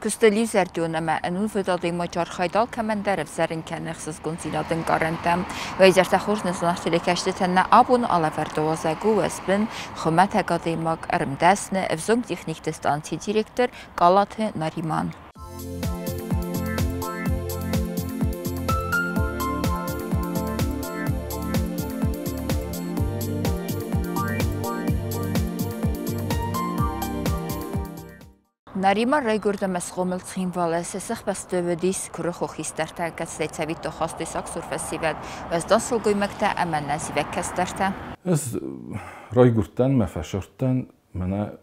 Күстелі зәрдуынама әнул выдалдыйма жархайдал кәмәндәріп зәрін кәніқсіз гүнзиладың гарантам. Вәйзәрті хұрнызынақ телекәшті тәнна абуны алаверді озагу әсбін хымат әгадыймак әрімдәсіні әвзон техник дистанции директор Галаты Нариман. Нариман райгурда мәсғомыл цхимвалы сәсіқ бәстөвідіс күрі хоқистарта кәсілетсәвитті қастысақ сүрфәсивәд вәздан сылгоймәкті әмәннән сивәк кәстарта. Аз райгурдтан, мәфәшірттан мәна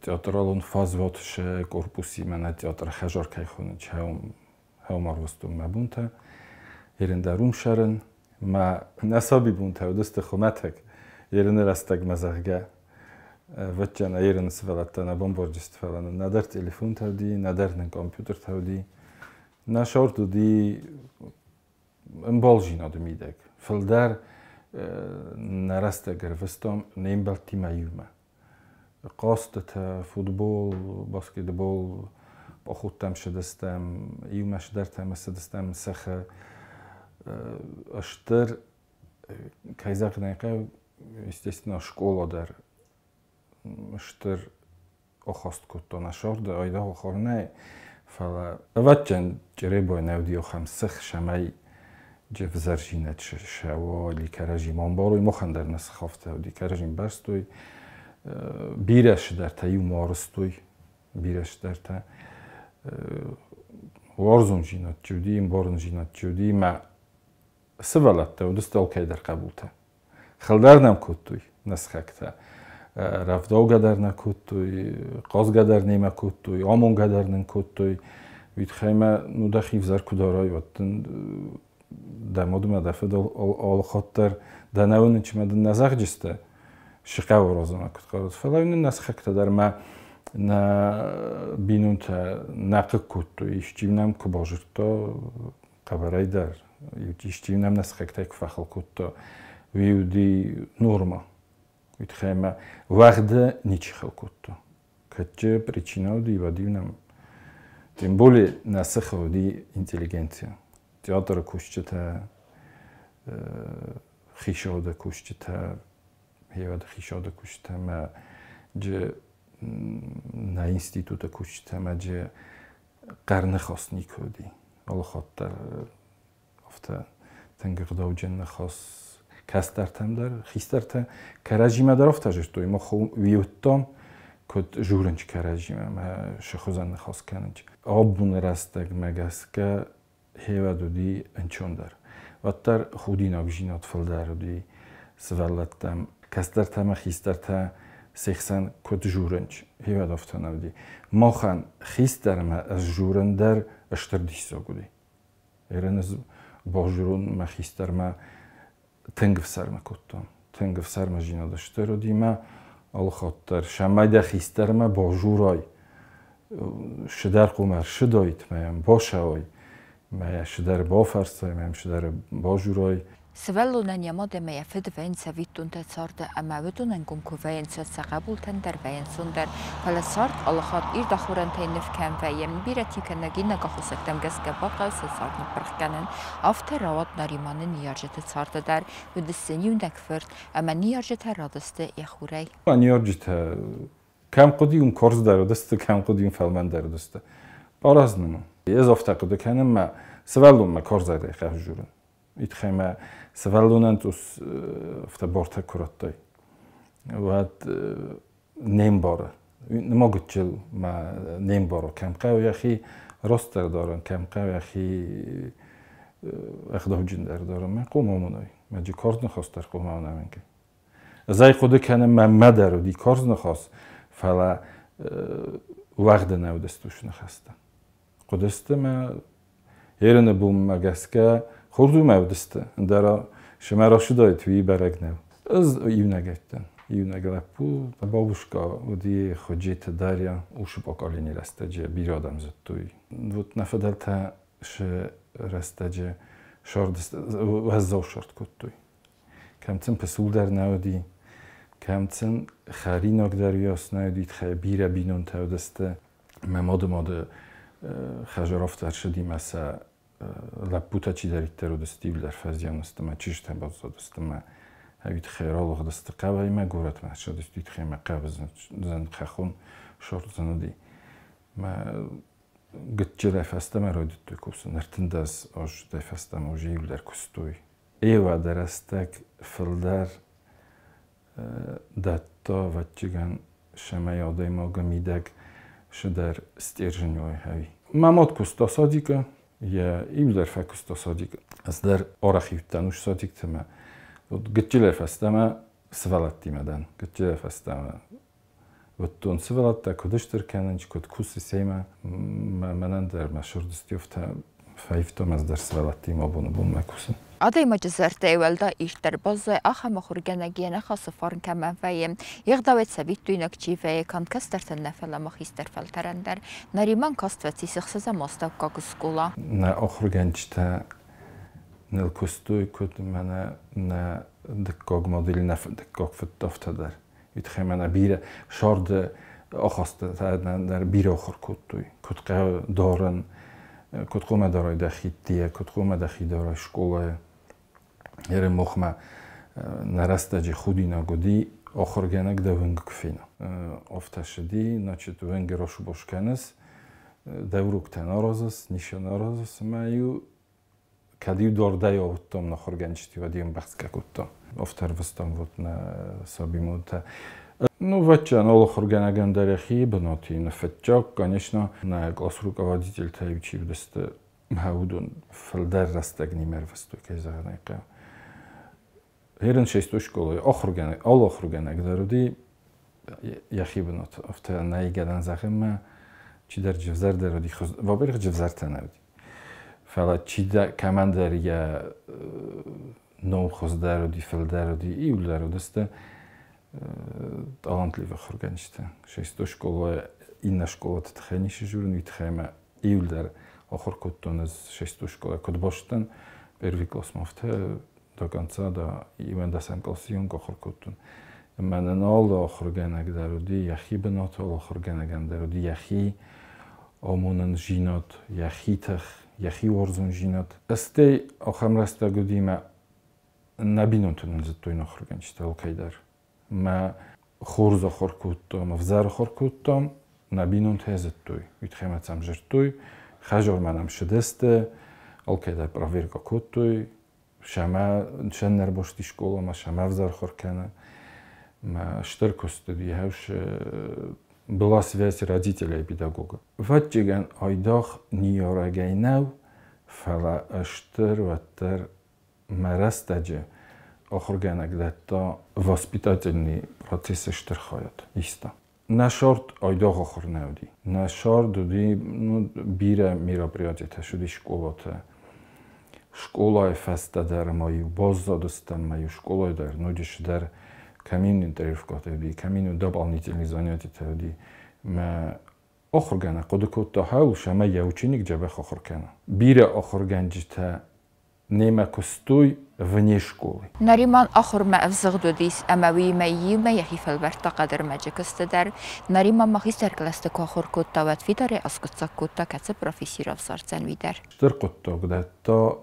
театралын фазватшы корпуси мәна театр хәжар кайхуны чәум арвыстым мәбунта ерінде румшарын мә нәсаби бунта өдісті хумәтәк еріне рәстәк мәзәғге وجهنا يرن سفلتنا بمبرجست فلنا ندر تلفون تودي ندر كمبيوتر تودي نشرت دي مبالجينا دميدك فلدر نرست جرفستم نيمبلتي مايوما قاصدة فوتبول باسكتبول باخدتم شدستم يوم شدرتم سدستم سخة اشتر كايزاق نيقا естественно школа در مشتر أخست كتو نشارد آیده آخرنه فلا وقتاً جربای نودی آخم سخ شمای جف زرجینت شوالی کرجی منباروی مخندر نسخافته و دی کرجیم برستوی بیرش در تایو مارستوی بیرش در تا وارزون جینات جودی این بارن جینات جودی ما سوالت و دست آلکای در قبول تا خلدرنم کتوی نسخکتا رفتاو قدر نکوتوی، قاز قدر نیمه کوتوی، آمون قدر نکوتوی، وید خیمه نودخیف زر کدارای وقتن دمادم دفعه آل خاطر دناون چی مدن نزخ جسته شقه و رازم اکت قرار. فلاین نسخه در ما نه بینون تا نقد کوتوی، اشتیم کباجر تا قبرای در، اشتیم نسخه تک فخل کوتا ویودی نورما. ويتخيما واخدة نيتش خلقوتو كتجي بريتشيناو دي وديونم تيم بولي ناسخو دي انتليجنتيا تياتر كوشتا خيشودا كوشتا هيواد خيشودا كوشتا ما جي نا انستيتوتا كوشتا ما جي قرن خاص نيكو دي الله خاطر افتا تنقداو جن خاص کاسترتم در خیسترت کرجیم در افتادش توی ما خو ویوتام کد جورنج کرجیم ما شخوزن خاص کننج آبون راستگ مگس که هوا دودی انچون در و تر خودی نبجینات فل در دودی سوالتم کاسترتم خیسترت سخن کد جورنج هوا دفتن دودی ما خان خیسترم از جورن در اشتردیسا گودی ایرانز باجرون ما خیسترم تنگف سرما کتم، تنگف سرما جینا داشته رو دیما آل خاطر شمای دخیستر ما با جورای شدر قمر شدایت میم با شوای میم شدر با فرسای میم شدر با جورای سوالونن یاماده میافد وین سویتون تسارده اما بدونن گم کو وین سوت قبول تندر وین سوندر فل سارت آل خاط ایر دخورن تینف کم ویم بیرتی کنگی نگاه سکتم گس گباق سارت نپرخ کنن آفتر روات نریمان نیارجت سارده در و دستنیون دکفرد اما نیارجت رادسته یخوری. نیارجت کم قدیم کارز در دسته کم قدیم فلمن در دسته باراز نمون. از آفتقده کنم ما سوالون ما کارز در خواهد جورن. ایتخیمه سوالونن توس افتبارت کراتای و نیم باره نماگت جل ما نیم باره کم قوی اخی راست دارن کم قوی اخی اخدام جندر دارن من قوم همونای من جی کارز نخواست در قوم همونای که ازای خوده کنم من مدر و دی کارز نخواست فلا وقت نودستوش نخواسته قدسته من یرنه بوم مگسکه خوردو مودسته در شما را شده توی برگ نو از یونگتن یونگلپو بابوشکا ودی خودجیت داریا اوش باکالینی رسته جه بیرادم زد توی بود نفدلتا ش رسته جه شاردست و هزاو شارد کد توی کمتن پسول در نودی کمتن خریناک دریاس نودید خیلی بیره بینون تودسته мы моды хажаровтар шедим аса лапута чи дариттеру дастив дар фазиан астама чиш табазод астама هاوید خیرال دست قوی ما گورت ما شد استید خیمه قبض زن خخون شورت زندی ما گچه دفسته ما رادیت توی کوسن نرتند از آج دفسته ما جیل در کوستوی ایوا درستک فلدر دتا و چگان شما یادی ما گمیدک شدر استیرجنیوی هاوی ما ماد کوستا صادیکه یا ایل در فکوستا صادیکه از در آرخیو تنوش صادیک تما Gittiler festeme sıvalattimadan. Gittiler festeme. Vıttun sıvalatta kuduştur kenenç kud kusi seyme menen der meşhur distiyofta fayiftomaz der sıvalattima bunu bulmakusun. Adayma cizerte evvelda işler bazı ahama xurgenegiyene xası farın kemen feyim. Yığdavet sabit duynak çiveyi kan kasterten nefele mahister felterender. Nariman kastvetsi sıxsıza mastav kakıskula. Ne oxurgençte nel kostuy kut mana na دکاغ مدل نفت دکاغ فتافت در وید خیمنا بیره شارد آخاسته در بیره آخر کد توی کد قه دارن کد قوم دارای دخیتیه کد قوم دخی دارای شکوله یه مخمه نرسته جی خودی نگودی آخر گنگ ده ونگ کفینا افتشدی نچت ونگ راشو باش کنس دوروک تنارازس نیشان نارازس مایو کدیو دارده یا وطم نخورگنجتی و دیم بحث که کتم افتر وستم وط نه سابی موده ну вача на лохорганаган дарахи бнати на фетчак конечно на глас руководитель таючи вдесте маудун фалдар растагни мервасту кезаганайка ерен шесто школа охорган ал охорганаг даруди яхи бнат афта найгадан захма чи дар ҷавзар даруди вабер ҷавзар танавди فلا چیده کمان داری یا نو خوز دارودی فل دارودی ایول دارودسته талантливо خورگنشته شش школа این школа تخنیش جورن ویتخیمه ایول در آخر کتون از شش школа کد باشتن первый класс мафте до конца да ивен да сам классион آخر کتون من نال آخر گنگ دارودی یخی بنات آخر گنگان دارودی یخی آمونن جینات یخی تخ یخی ورزون جینات استی آخرم راستا گودیمه نبینونتون از توی نخورگنشته اوکی در ما خورز آخر کتم افزار آخر کتم نبینونت از توی ویتخیمت سم جر توی خجار منم شدسته اوکی در پراویرکا کتوی شما شن نرباشتی شکولا ما شما افزار آخر کنه ما штыркосты дияуш была связь родителя и педагога. Ватчиган айдах ниорагайнау фала аштыр ваттар марастаджи охорганагдатта воспитательный процесс штырхаят иста. На шорт айдах охорнауди. На шорт дуди бира мероприятия шуди школата. Школа фаста дар мою баззадыстан мою школа дар нудиш дар камин интервью катаби камин дополнительные занятия тади ма охоргана кодукота хау шама я ученик джабах охоркана бира охорганжита нема костой вне школы нариман охорма авзгдудис амави майима яхифал барта қадр маджакастадар нариман магистр класста охоркота ват фидаре аскутсакота каца профессоров сарцан видар штыркотта гдата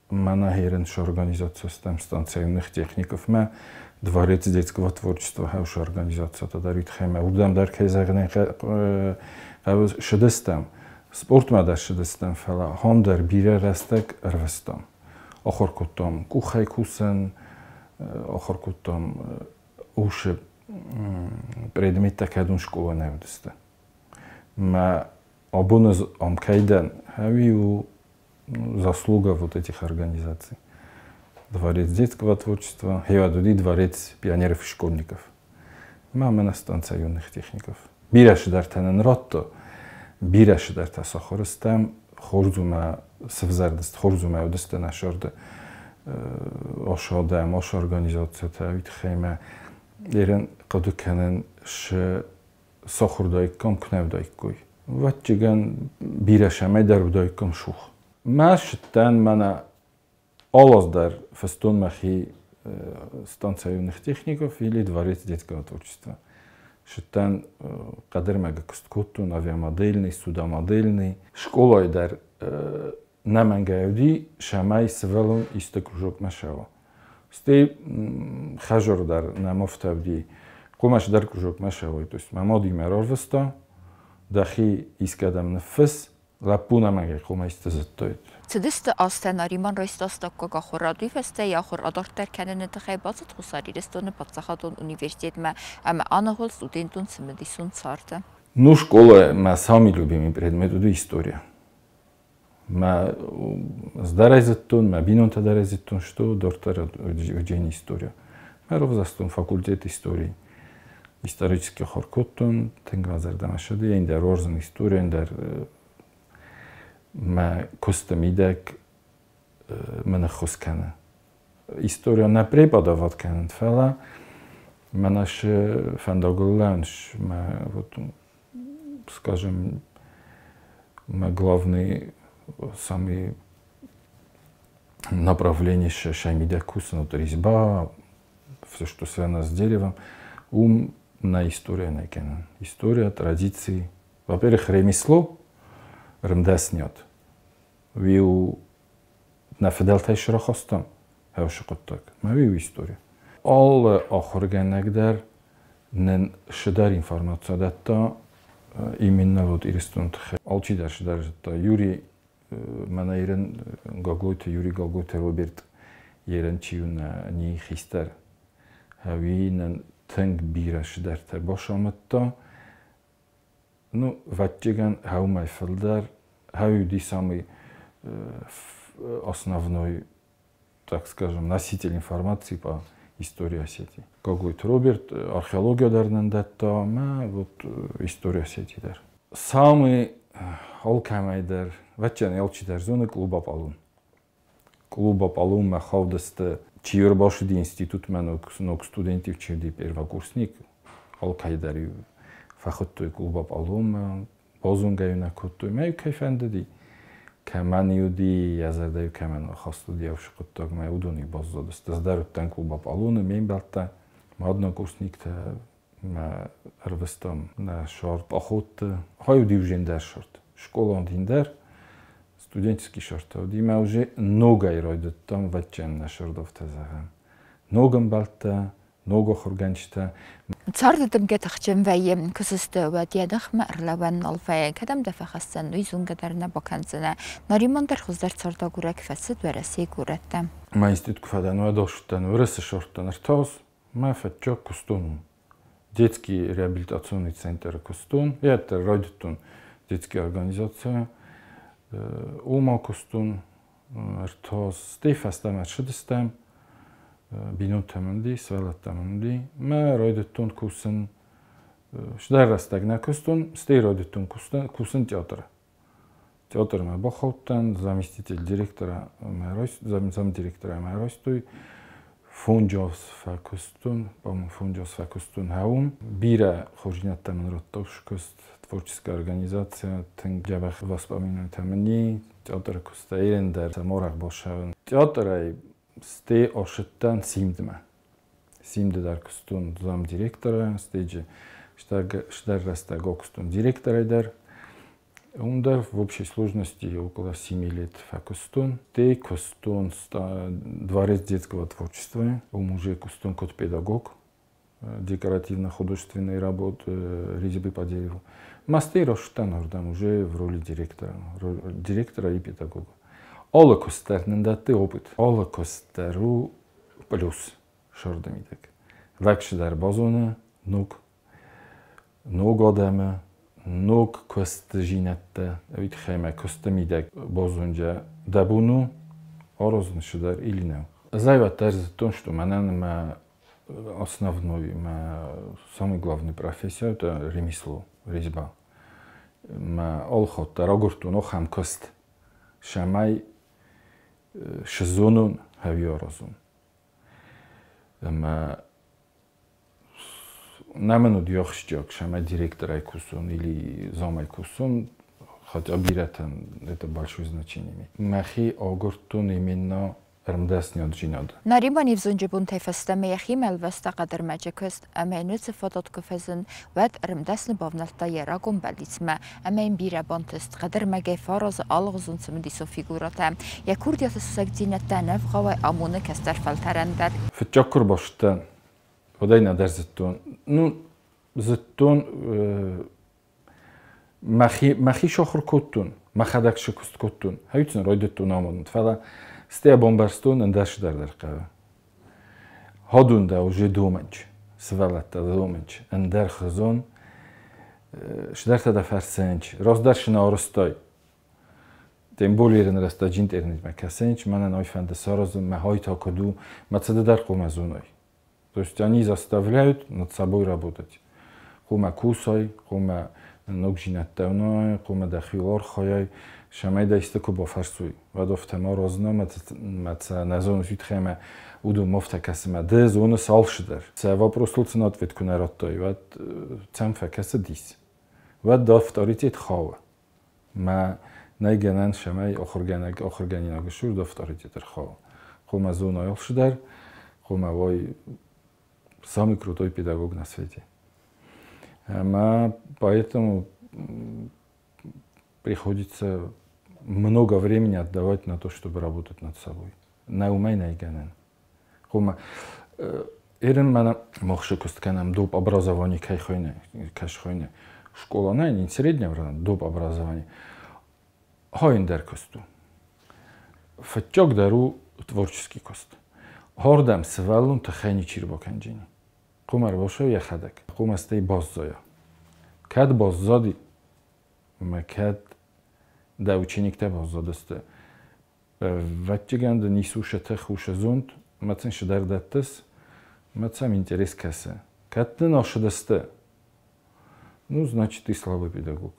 мана херенш организация станционных техников ма Дворец детского творчества хауш организация тадарит хема удам дар кезагне шедестам спорт ма дар шедестам фала хом дар бире растак рвестам охор кутам кухай кусан охор кутам уш предмет такадун школа навдеста ма абуназ амкайдан хавиу заслуга вот этих организаций Дворец детского творчества, Хевадуди, дворец пионеров и школьников. Мама на станция юных техников. Бираши дар танен ротто, бираши дар тасахорыстам, хорзума севзардест, хорзума удесте нашорда, ошадам, ош организация тавит хейма, ерен кадуканен ш сахурдайкам кневдайкуй. Ватчиган бирашамай дар удайкам шух. Машттан мана Алаздар фестон махи станция юных техников или дворец детского творчества. Шитан кадермага кусткоттун авиамодельный, судомодельный. Школой дар намангаюди шамай свелун исто кружок машава. Сте хажор дар намофтавди قماش در کجوک مشوی توست مامادی مرار وستا دخی ایسکدم نفس لپونا مگه قماش تزتوید. Цедисте астенариман ройстастакка гахурадуй фесте яхур адортер кенен тхайбазат хусари рестоны подсахатун университетме ама анахол студентун симедисун царте. Ну школа ма самый любимый предмет это история. Ма здаразеттун, ма бинон тадаразеттун что дортер учение история. Ма ровзастун факультет истории. Исторический хоркоттун тенгазердам ашади ин дар орзан история ин дар ма костамидек менахус кана. История на преподават канат фала манаш фандагуланш ма вот скажем ма главный самый направление шаймидекус, ну то резьба, все что связано с деревом, на история на кенан. История, традиции. Во-первых, ремесло рымдаснет. Виу на федалтай широхостам. Хавшикоттак. Ма виу история. All охорганагдар нен шидар информация датта именно вот иристунт. Алчидар шидар жатта. Юрий манайрен гаглойта Юрий гаглойта Роберт ерен чиюна ни хистар. Хави нен تنگ بیرش در تر باشم تا نو وچگان هاومای فلدر هاوی ди самый основной, так скажем, носитель информации по истории Осетии. Какой-то Роберт, археология дарнан датта, ма вот история Осетии дар. Самый олкамай дар, вачан елчи дар зоны клуба палун. Клуба палун ма хавдасты Чиёр бошиди институт мен нок студентив чирди первокурсник алкайдари фахоттой клуба палум бозунгаю накоттой май кайфандди каманиуди язардаю каман хостуди авшуттаг май удуни боззодст здаруттан клуба палуны мен балта однокурсникта ма арвестам на шорт охот хаюди ужендар шорт школа диндер студенческий шортов. Дима уже ногой ройдет там вачен на шордов тазаган. Ногам балта, ного хорганчта. Цардым гетахчем вайем кусысты ва диадах марлаван алфай кадам дафа хассан уйзун гадарна баканцына нариман дархуздар царда гурак фасид вараси гуратта. Ма институт кфадан вадоштан вырасы шорттан артос ма фатчок кустун. Детский реабилитационный центр кустун. Это ройдетун детская организация. Ума кустун артос стефастам шидстам бинутаманди свалатаманди ма ройдетун кусын шдарастагна кустун стей ройдетун кусын театр ма бахоттан заместитель директора зам директора майростой фунджос факустун по-моему фунджос факустун хаум бира хожинаттаман роттовшкост творческая организация тенгябах воспоминания тамани театр кустаирен дар саморах бошаван театрай сте ошиттан симдма дар кустун зам директора стеджи штар растаго кустун директора дар ундар в общей сложности около 7 лет факустун те кустун дворец детского творчества у мужа кустун кот педагог декоративно-художественные работы резьбы по дереву. Мастер Роштан уже в роли директора и педагога. Ола костарнын даты опыт. Ола костару плюс шордамидек. Вакшидар базоны, ног одамы, ног кост жинатта, вид хайма костамидек базонжа дабуну, орозн шидар или не. Зайва тарз том, что манан основной, самый главный профессия это ремесло, резьба. Олхот, рогуртун, охам кост, шамай, шезонун, хавиорозун. Намену дьохштёк, шамай директор айкусун или зам айкусун, хотя бирatan, это большое значение имеет. Махи огуртун именно Ermdesniad Ginad. Narimani vzunjibun tefesteme yachimel vesta qadar majekust ameinutse fodot kufezin wed ermdesne bavnalta yeragun belitsme amein bira bantest qadar mage faraz alghuzun smdiso figurata yakurdiyat sagdinetta navgha amune kastar faltarandar فتشكر باشتن ودينا در زتون نو زتون مخي شخر كوتون مخدك شكست كوتون هيتون رويدتون آمدند فلا ستي بومبرستون اندرش در قوه هادون دا وجه دومنج سوالت دا دومنج اندر خزون شدرت دا فرسنج راست در شنارستای تیم بولیرن راستا جینت ارنید مکسنج من نای فند ساراز مهای تا کدو متصد در قوم ازونای то есть они заставляют над собой работать قوم کوسای قوم نوجینتونه قوم دخیلار خواهی شمای دایسته با فرسوی و دفتما رازنا مت نزون زود خیمه ودو مفت کسمه ده زون سال شدر سوا پروستول نات وید کنه راتای و تم فکس دیس و دفتاریت خواه ما نیگنن شمای آخرگانی نگشور دفتاریت در خواه قوم زون آیل شدر قوم وای самый крутой педагог на свете. Поэтому приходится много времени отдавать на то, чтобы работать над собой. На уме не генен. Эрен мана мохши кустканам доп образование кайхойне. Школа не среднего равна доп образование. Хойн дер кусту. Фатчок дару творческий кост. Хардам свалун тахайни чирбаканжини. قمر باشه یا خدک قوم استی باززایا کد باززادی مکد دوچینیکته باززادسته وقتی گند نیسوشته خوش زوند مثلا شدر دتس مثلا інтерес کسه کد ناشدسته ну значит ты слабый педагог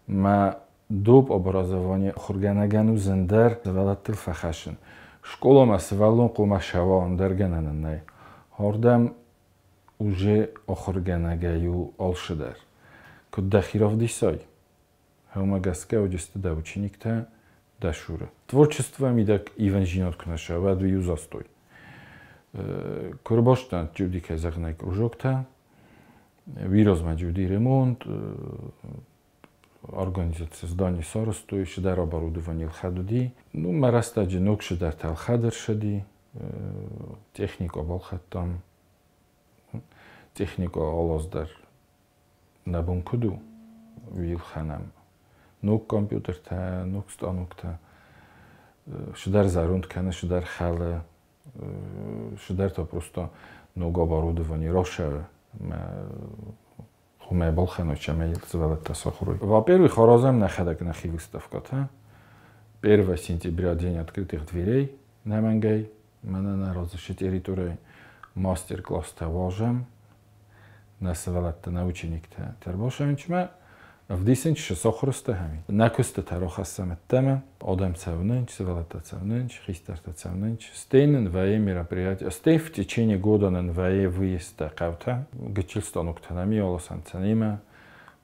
ما دوب образование خورگانگانو زندر زولتل فخشن школа масвалун قوم شوا اندرگنن نه هردم уже охорганагаю алшидар. Код дахиров дисай. Хаумагаска одесте да ученикта да шура. Творчество ми дак ивен жинот кнаша, ваду ю застой. Курбаштан джуди казахнай кружокта. Вирозма джуди ремонт. Организация зданий саросту, шидар оборудование лхадуди. Ну, мараста джинок шидар талхадр шади. Технику балхаттам. Технику алаздар набун куду вил ханам нук компьютерта нук станокта шидар зарунд кана шидар хала шидар то просто нук оборудование роша хуме балхано чамел звалат тасахуруй. Во-первых, Хоразм находок на выставка. 1 сентября день открытых дверей на Мангай. Мана на разрешить территории мастер-класс таважем. نسوالت نوچینیکته تر باشم چما افدیسن چه سخرسته همین نکست تراخصم التمه آدم цевненч سوالت цевненч хистарт цевненч стейнен вае мероприятия стей в течение года нен вае выезд каута гечилстануктанами олосанцанима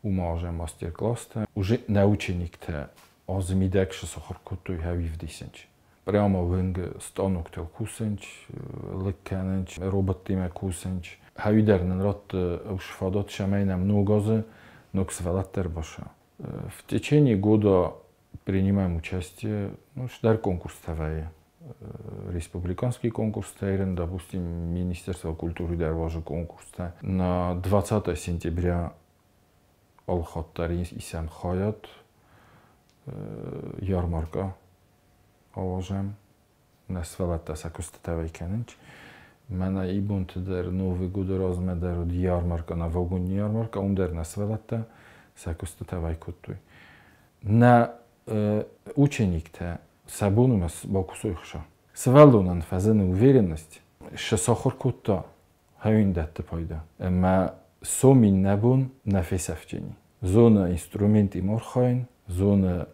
умаже мастер-класста уже наученикте азмидек ше сохркутуй хави вдисенч прямо винг стануктел кусенч лекканенч роботиме кусенч Хавидернен рот ушфадот шамейнам ногазы ноксвалаттер баша. В течение года принимаем участие дар конкурс тавае. Республиканский конкурс тайрен, допустим, Министерство культуры дарважа конкурс. На 20 сентября Алхаттари исям хаят ярмарка алажам. Насвалатта сакуста тавай кененч. Мана ибунт дер Новый год разме дер ярмарка на вагон ярмарка ундер насвалатта сакуста тавай куттуй. На ученикте сабунумас бакусуйхша. Свалунан фазен уверенность шесахор кутта хавиндатте пайда. Ма сомин набун нафесавчени. Зона инструменти морхайн, зона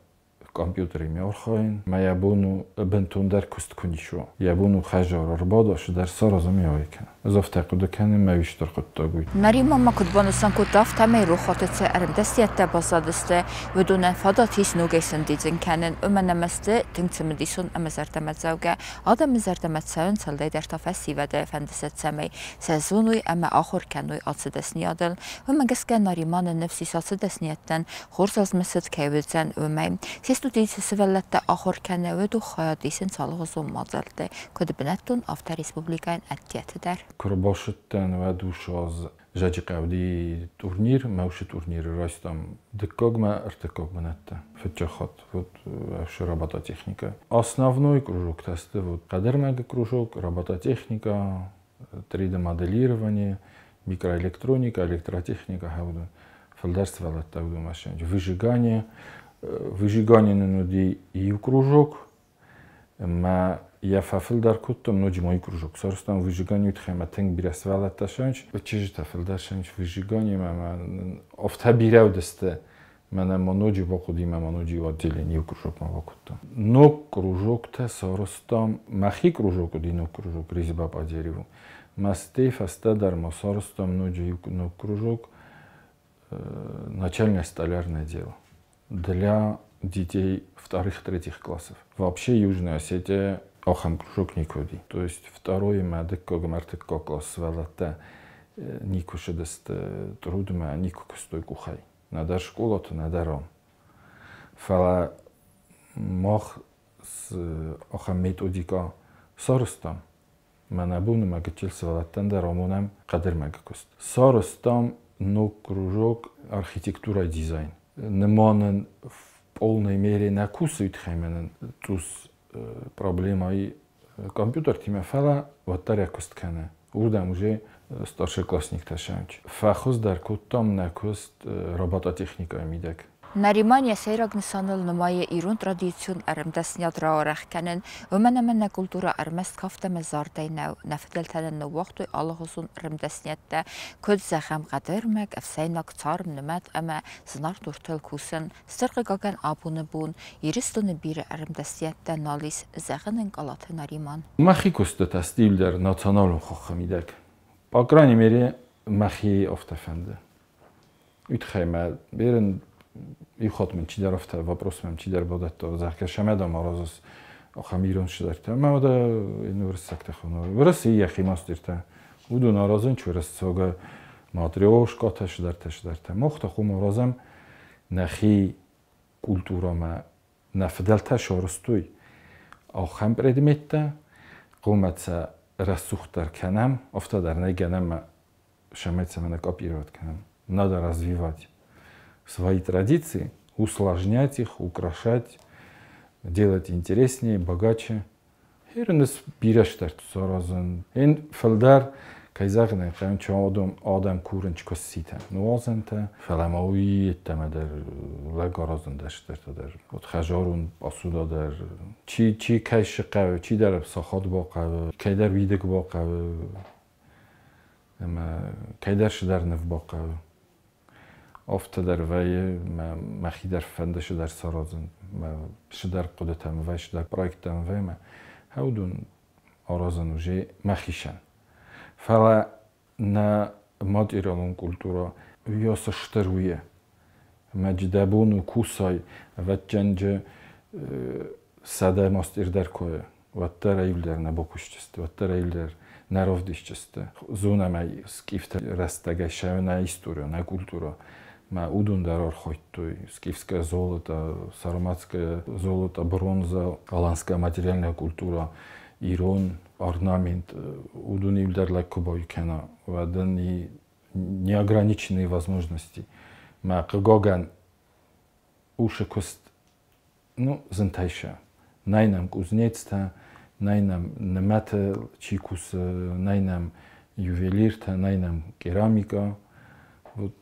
компьютери миорхоин, ма ябуну бентундер куст кунишо. Ябуну хажор рбодош дар сорозо миойка. Зофта кудакани мавиштор куттагуй. Нарима макудбонусан кутаф тамей рухотце армдастиятта базадысты ведунен фадатис нугейсен дизен канен өменеместе тингцемедисон амазартаматзауга адамазартаматсаун салдайдар тафасиваде фандисетсемей сезонуй ама ахор кануй ацедесниадел өмегеске нариман нефси сацедеснияттен хурсазмесет кевилзен өмей сестудийсесвеллетте ахор каневеду хаядисен салгозу мазалте көдбенеттун авто республикайн аттиятыдар. Курбошыттен ва душоз жаджи қавди турнир, мауши турнир растам дыкогма артыкогманатта. Фетчахот, вот вообще робототехника. Основной кружок тесты, вот кадермега кружок, робототехника, 3D моделирование, микроэлектроника, электротехника, хауду. Фельдерство латтауду машин. Выжигание на нуди и кружок. ما يفعل در کتم نوچ مای کروجک سرستان ویژگانی تخمه تنگ بیرس ولت تشنج و چیزی تفعل درشنج ویژگانی من افته بیرو دسته من منوچی با خودی من منوچی و دلنی کروجک ما وقتم نو کروجک ت سرستان مخی کروجک دی نو کروجک ریزی با پادریو مستیف است در ما سرستان نوچی نو کروجک начальное столярное дело для детей вторых-третьих классов. Вообще Южная Осетия охам кружок никоди. То есть второй мадек когмартек класс валата никушедест трудма никук стой кухай. Надар школа то надаром. Фала мох с охам методика соростам. Манабуну магачилс валатан даромунам кадр магакуст. Соростам но кружок архитектура и дизайн. Неманен в полной мере накусывает хэмэнэн тус проблемой компьютер тиме фала ваттаря кусткана. Урдам уже старшеклассник ташамч. Фахуз дар куттам накуст робототехника мидек. Наримания сейрагнысаныл нумайы ирун традицион армдасняд раорах канен өменеменне культура армест кафта мезардайнау нафделтанен вақтуй алығызун армдаснятта көд захам қадырмәк афсайнак царм нумат ама сынар туртыл кусын сырқы гаган абуны бун иристуны бири армдаснятта налис заханын галаты нариман. Махи кустет астилдер националун хохамидек. По крайней мере, махи офтафенде. Утхайма берен и ход мен чидер офта вопрос мен чидер бодат то захка шамедам арозус охамирон шдарта мада университет хано вырас и яхимас дирта уду наразын чурас сога матрёшка ташдарта мохта хум разам нахи культура ма нафдалта шорстуй охам предметта قومت рассухтар канам офта дар неганам шамеца мен копировать канам надо развивать свои традиции, усложнять их, украшать, делать интереснее, богаче. Хернес бираштерт соразен. Эн фелдар кайзагне кайм чодом адам куренч косита. Нуазента фаламауи тамадер лагоразен даштерт от хажарун асуда дар чи кайшqa чи дар сахат боqa кайдар видек боqa ама кайдар шдар нев боqa افت در وی ما خیدر فنده شدر سرازن ما شدر قدرتم وی شدر پراکتم وی ما هودون آرازن وجه ما خیشن فلا نا ماد ایران کلتورا ویاس شترویه ما جدبون و کوسای و جنج ساده ماست ایردر کوه و تر ایلدر نباکوشتست و تر ایلدر نرافدیشتست زونه ما سکیفت رستگه شو نه ایستوریا نه کلتورا ما удун дарар хойттой скифское золото, сарматское золото, бронза, аланская материальная культура, ирон, орнамент, удун илдар лаккубой кена, вадан и неограниченные возможности. Ма кагоган уши кост, ну, зентайша. Найнам кузнецта, найнам немате чикус, найнам ювелирта, найнам керамика. Вот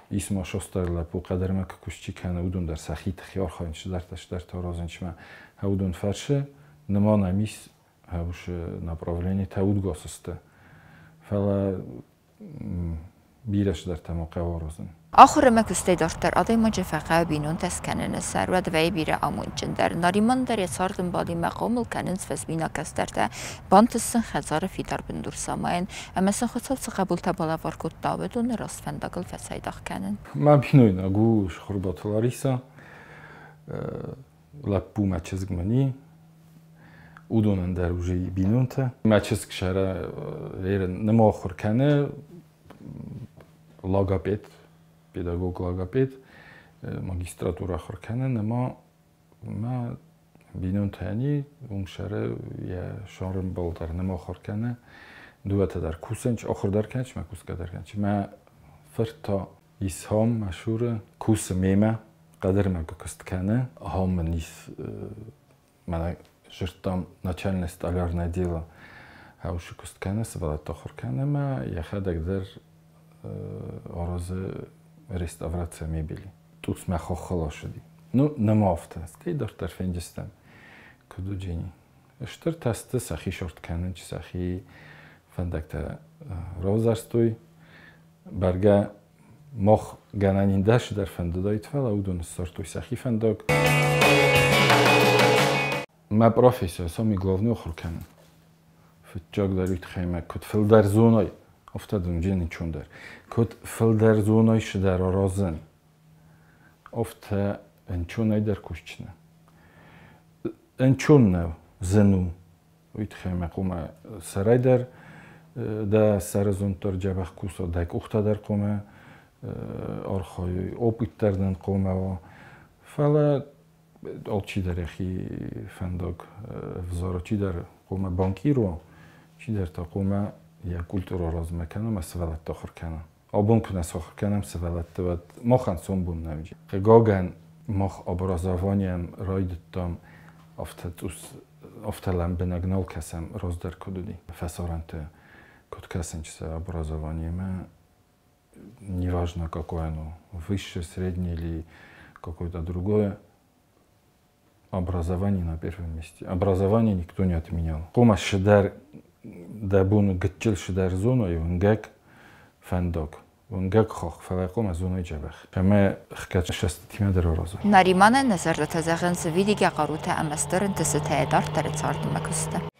исма шостарла по кадерма кушчи кана удун дар сахит хиор хоин шдар таразанчма удун фарше нема намис хауш направление тауд госста фала بیرش در تماقع وارزن. آخر ما کسته دارتر آدم مجفقه بینون تسکنن سر و دوای بیره آمونچن در ناریمان در یساردن بالی مقام الکننز فزبینا کسترده بانتسن خزار فیدار بندور ساماین اما سن خصوص قبول تبالا وارکوت داودون راست فندقل فسایداخ کنن. ما بینوین اگوش خربات لاریسا لپو مچزگمانی اودونن در وجی بینونته مچزگ شهر نما آخر کنه لاگاپید پداگوگ لاگاپید ماگیستراتور آخر کنه نما ما بینونته یعنی اون شهر یه شارم بال در نما آخر کنه دوته در کوسنچ آخر در کنچ ما کوس قدر کنچ ما فرتا ایسهام مشهور کوس میمه قدر ما کست کنه هم نیست من جرتام начальный столярное дело هاوش کست کنه سوالات آخر کنه ما یه خدک در آراز رستوراتsia میبیلی توس ما خلا شدی نو نمافته است که دارت در فنجستان کدو جینی اشتر تست سخی شورت کنه چی سخی فندک تا روزارستوی برگه مخ گنانین داشت در فندادایت فعلا اودون سرتوی سخی فندق ما профессия самый главный охр کنم فتجاگ دارید خیمه کد فل در زونای افتادم جنین چون در کد فل در زونای شدر آرازن افت انچونای در کشچنه انچون نو زنو وید خیمه قومه سرای در سرزون تر جبخ کوسا دک اختا در قومه آرخای اوپیت دردن قومه و فعلا آلچی در اخی فندق وزارا چی در قومه بانکی رو چی در تا قومه یک کلتور راز میکنم سوالت آخر کنم آبون کنه آخر کنم سوالت و مخن سوم بون نمیجی گاگن مخ ابرازوانیم رایدتم افتلم بنگنال کسم راز در کدودی فسارنت код касанчества образования неважно какое оно, высшее, среднее или какое-то другое, образование на первом месте. Образование никто не отменял. Кома шедар дабун гчил шедар зону и унгак фандок. Унгак хох фалакома зону джабах. Каме хкач шастима дароза. Наримана назар тазаган свидига qaruta амастырын тсте дар тарцард макуста.